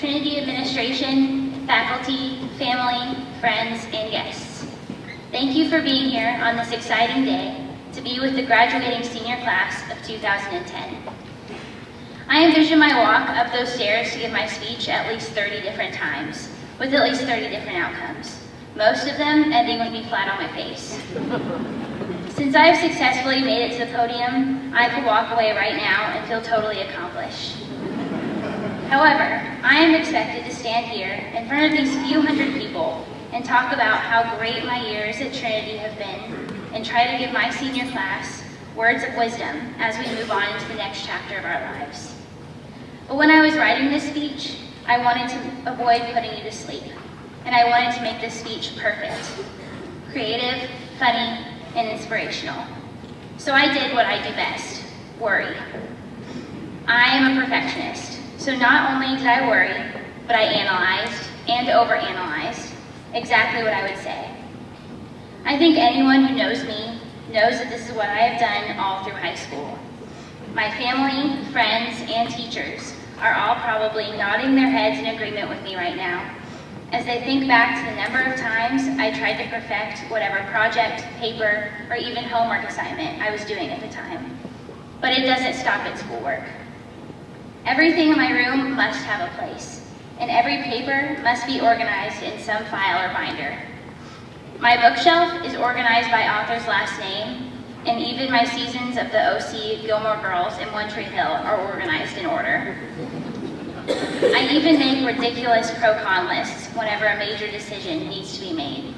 Trinity administration, faculty, family, friends, and guests. Thank you for being here on this exciting day to be with the graduating senior class of 2010. I envision my walk up those stairs to give my speech at least 30 different times, with at least 30 different outcomes, most of them ending with me flat on my face. Since I have successfully made it to the podium, I could walk away right now and feel totally accomplished. However, I am expected to stand here in front of these few hundred people and talk about how great my years at Trinity have been and try to give my senior class words of wisdom as we move on into the next chapter of our lives. But when I was writing this speech, I wanted to avoid putting you to sleep, and I wanted to make this speech perfect, creative, funny, and inspirational. So I did what I do best, worry. I am a perfectionist, so not only did I worry, but I analyzed and overanalyzed exactly what I would say. I think anyone who knows me knows that this is what I have done all through high school. My family, friends, and teachers are all probably nodding their heads in agreement with me right now as they think back to the number of times I tried to perfect whatever project, paper, or even homework assignment I was doing at the time. But it doesn't stop at schoolwork. Everything in my room must have a place, and every paper must be organized in some file or binder. My bookshelf is organized by author's last name, and even my seasons of the OC, Gilmore Girls, and One Tree Hill are organized in order. I even make ridiculous pro-con lists whenever a major decision needs to be made.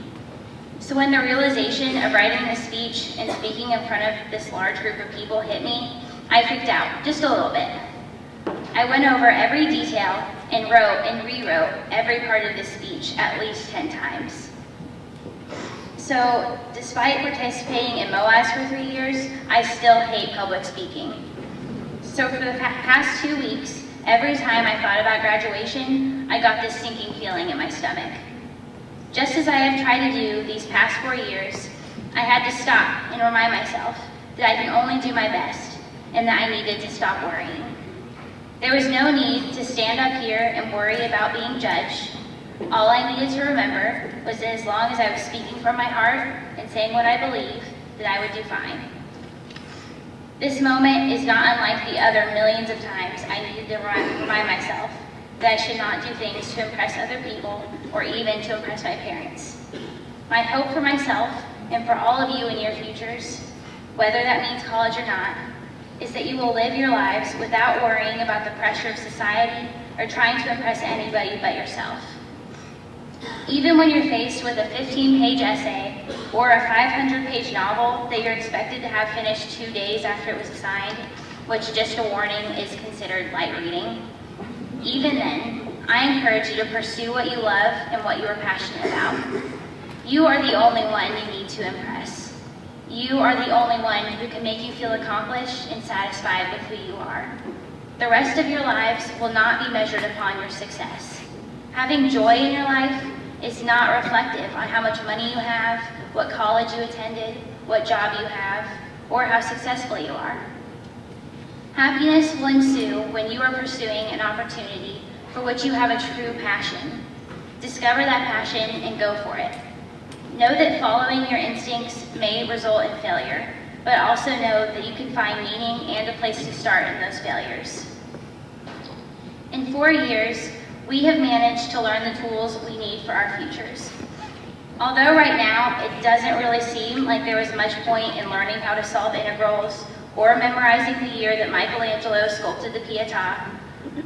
So when the realization of writing this speech and speaking in front of this large group of people hit me, I freaked out just a little bit. I went over every detail and wrote and rewrote every part of this speech at least 10 times. So despite participating in MOAS for 3 years, I still hate public speaking. So for the past 2 weeks, every time I thought about graduation, I got this sinking feeling in my stomach. Just as I have tried to do these past 4 years, I had to stop and remind myself that I can only do my best and that I needed to stop worrying. There was no need to stand up here and worry about being judged. All I needed to remember was that as long as I was speaking from my heart and saying what I believe, that I would do fine. This moment is not unlike the other millions of times I needed to remind myself that I should not do things to impress other people or even to impress my parents. My hope for myself and for all of you in your futures, whether that means college or not, is that you will live your lives without worrying about the pressure of society or trying to impress anybody but yourself. Even when you're faced with a 15-page essay or a 500-page novel that you're expected to have finished 2 days after it was assigned, which, just a warning, is considered light reading, even then, I encourage you to pursue what you love and what you are passionate about. You are the only one you need to impress. You are the only one who can make you feel accomplished and satisfied with who you are. The rest of your lives will not be measured upon your success. Having joy in your life is not reflective on how much money you have, what college you attended, what job you have, or how successful you are. Happiness will ensue when you are pursuing an opportunity for which you have a true passion. Discover that passion and go for it. Know that following your instincts may result in failure, but also know that you can find meaning and a place to start in those failures. In 4 years, we have managed to learn the tools we need for our futures. Although right now it doesn't really seem like there was much point in learning how to solve integrals or memorizing the year that Michelangelo sculpted the Pietà,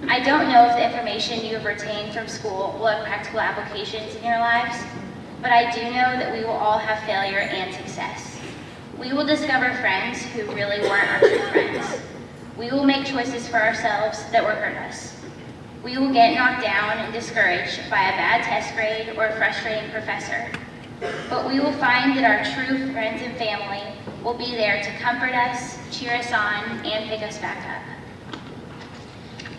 I don't know if the information you have retained from school will have practical applications in your lives, but I do know that we will all have failure and success. We will discover friends who really weren't our true friends. We will make choices for ourselves that will hurt us. We will get knocked down and discouraged by a bad test grade or a frustrating professor. But we will find that our true friends and family will be there to comfort us, cheer us on, and pick us back up.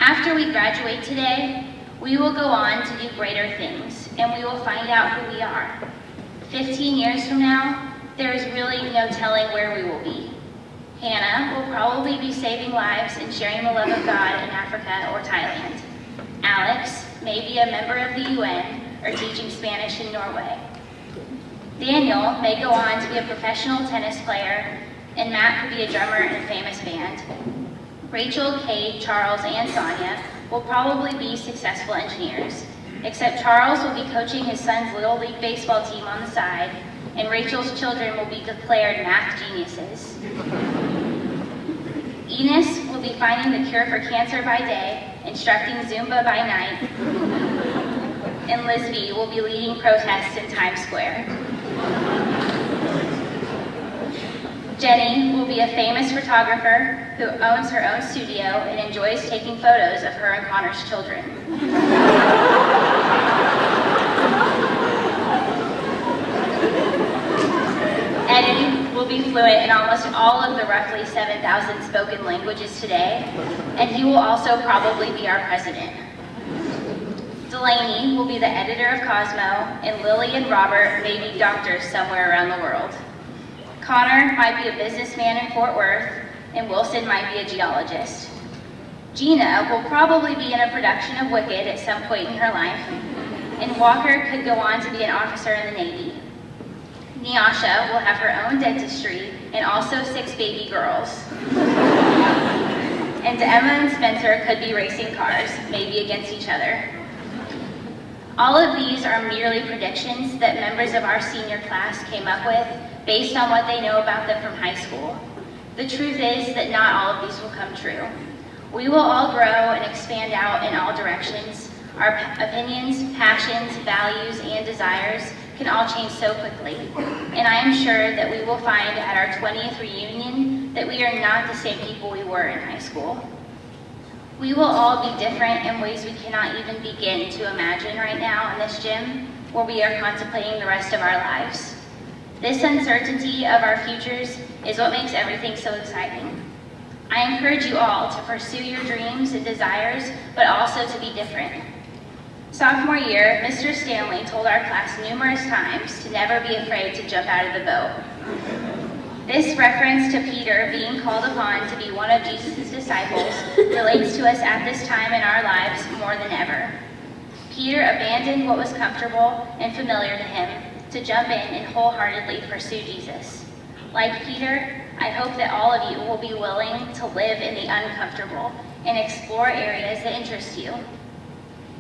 After we graduate today, we will go on to do greater things, and we will find out who we are. 15 years from now, there is really no telling where we will be. Hannah will probably be saving lives and sharing the love of God in Africa or Thailand. Alex maybe a member of the UN, or teaching Spanish in Norway. Daniel may go on to be a professional tennis player, and Matt could be a drummer in a famous band. Rachel, Kate, Charles, and Sonia will probably be successful engineers, except Charles will be coaching his son's Little League baseball team on the side, and Rachel's children will be declared math geniuses. Enos will be finding the cure for cancer by day, instructing Zumba by night, and Lisby will be leading protests in Times Square. Jenny will be a famous photographer who owns her own studio and enjoys taking photos of her and Connor's children. Eddie will be fluent in almost all of the roughly 7,000 spoken languages today, and he will also probably be our president. Delaney will be the editor of Cosmo, and Lily and Robert may be doctors somewhere around the world. Connor might be a businessman in Fort Worth, and Wilson might be a geologist. Gina will probably be in a production of Wicked at some point in her life, and Walker could go on to be an officer in the Navy. Nyasha will have her own dentistry and also 6 baby girls. And Emma and Spencer could be racing cars, maybe against each other. All of these are merely predictions that members of our senior class came up with based on what they know about them from high school. The truth is that not all of these will come true. We will all grow and expand out in all directions. Our opinions, passions, values, and desires can all change so quickly. And I am sure that we will find at our 20th reunion that we are not the same people we were in high school. We will all be different in ways we cannot even begin to imagine right now in this gym, where we are contemplating the rest of our lives. This uncertainty of our futures is what makes everything so exciting. I encourage you all to pursue your dreams and desires, but also to be different. Sophomore year, Mr. Stanley told our class numerous times to never be afraid to jump out of the boat. This reference to Peter being called upon to be one of Jesus' disciples relates to us at this time in our lives more than ever. Peter abandoned what was comfortable and familiar to him to jump in and wholeheartedly pursue Jesus. Like Peter, I hope that all of you will be willing to live in the uncomfortable and explore areas that interest you.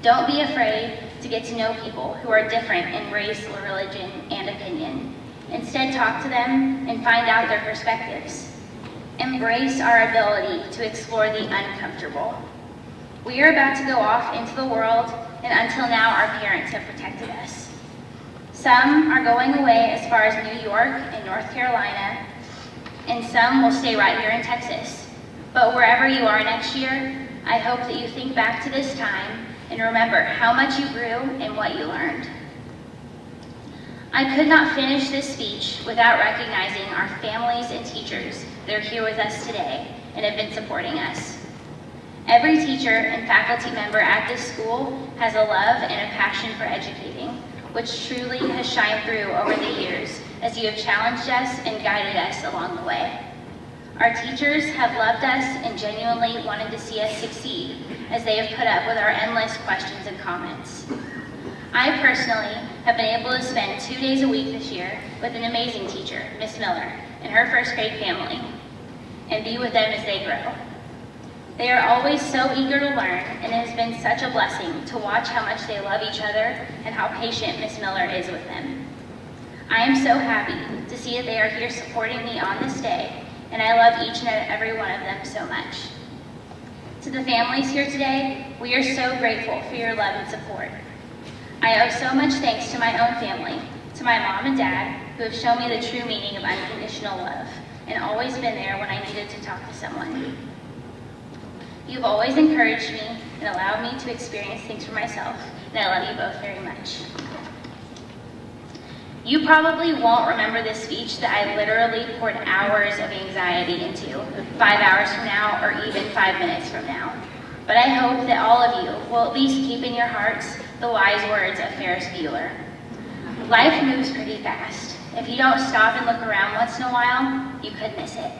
Don't be afraid to get to know people who are different in race, religion, and opinion. Instead, talk to them and find out their perspectives. Embrace our ability to explore the uncomfortable. We are about to go off into the world, and until now, our parents have protected us. Some are going away as far as New York and North Carolina, and some will stay right here in Texas. But wherever you are next year, I hope that you think back to this time and remember how much you grew and what you learned. I could not finish this speech without recognizing our families and teachers that are here with us today and have been supporting us. Every teacher and faculty member at this school has a love and a passion for educating, which truly has shined through over the years as you have challenged us and guided us along the way. Our teachers have loved us and genuinely wanted to see us succeed as they have put up with our endless questions and comments. I personally have been able to spend 2 days a week this year with an amazing teacher, Miss Miller, and her first grade family, and be with them as they grow. They are always so eager to learn, and it has been such a blessing to watch how much they love each other and how patient Miss Miller is with them. I am so happy to see that they are here supporting me on this day, and I love each and every one of them so much. To the families here today, we are so grateful for your love and support. I owe so much thanks to my own family, to my mom and dad, who have shown me the true meaning of unconditional love, and always been there when I needed to talk to someone. You've always encouraged me and allowed me to experience things for myself, and I love you both very much. You probably won't remember this speech that I literally poured hours of anxiety into 5 hours from now or even 5 minutes from now. But I hope that all of you will at least keep in your hearts the wise words of Ferris Bueller. Life moves pretty fast. If you don't stop and look around once in a while, you could miss it.